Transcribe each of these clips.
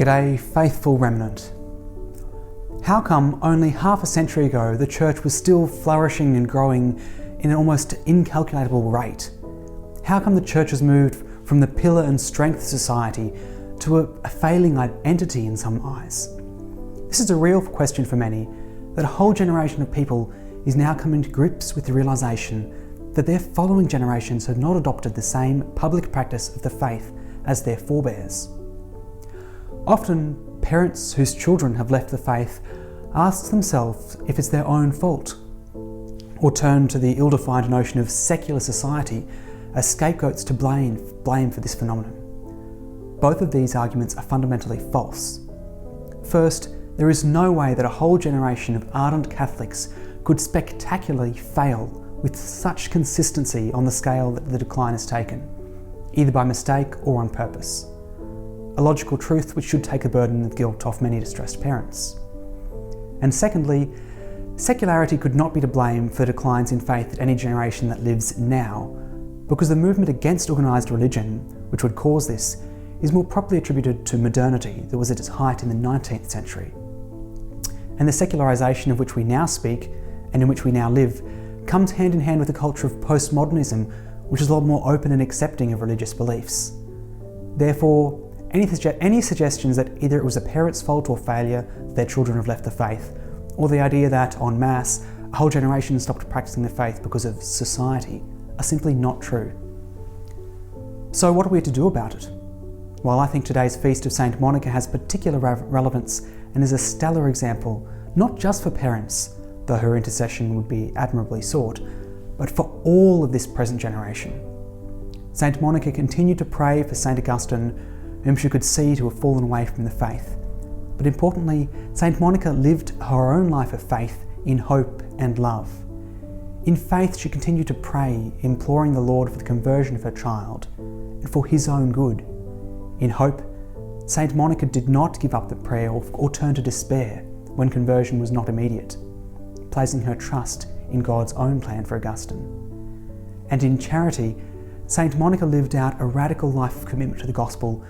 G'day, faithful remnant. How come only half a century ago the church was still flourishing and growing in an almost incalculable rate? How come the church has moved from the pillar and strength of society to a failing entity in some eyes? This is a real question for many, that a whole generation of people is now coming to grips with the realisation that their following generations have not adopted the same public practice of the faith as their forebears. Often, parents whose children have left the faith ask themselves if it's their own fault, or turn to the ill-defined notion of secular society as scapegoats to blame for this phenomenon. Both of these arguments are fundamentally false. First, there is no way that a whole generation of ardent Catholics could spectacularly fail with such consistency on the scale that the decline has taken, either by mistake or on purpose. A logical truth which should take the burden of guilt off many distressed parents. And secondly, secularity could not be to blame for declines in faith at any generation that lives now, because the movement against organised religion, which would cause this, is more properly attributed to modernity that was at its height in the 19th century. And the secularisation of which we now speak, and in which we now live, comes hand in hand with a culture of postmodernism, which is a lot more open and accepting of religious beliefs. Therefore, any suggestions that either it was a parent's fault or failure that their children have left the faith, or the idea that, en masse, a whole generation stopped practicing the faith because of society, are simply not true. So what are we to do about it? Well, I think today's Feast of St. Monica has particular relevance and is a stellar example, not just for parents, though her intercession would be admirably sought, but for all of this present generation. St. Monica continued to pray for St. Augustine, whom she could see to have fallen away from the faith. But importantly, St. Monica lived her own life of faith in hope and love. In faith, she continued to pray, imploring the Lord for the conversion of her child, and for his own good. In hope, St. Monica did not give up the prayer or turn to despair when conversion was not immediate, placing her trust in God's own plan for Augustine. And in charity, St. Monica lived out a radical life of commitment to the gospel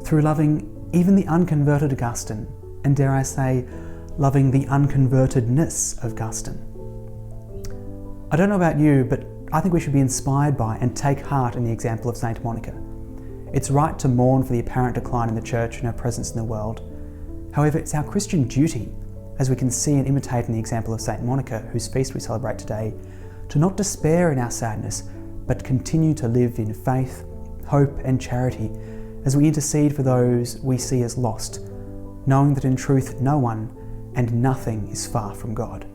through loving even the unconverted Augustine, and dare I say, loving the unconvertedness of Augustine. I don't know about you, but I think we should be inspired by and take heart in the example of St. Monica. It's right to mourn for the apparent decline in the church and her presence in the world. However, it's our Christian duty, as we can see and imitate in the example of St. Monica, whose feast we celebrate today, to not despair in our sadness, but continue to live in faith, hope and charity as we intercede for those we see as lost, knowing that in truth no one and nothing is far from God.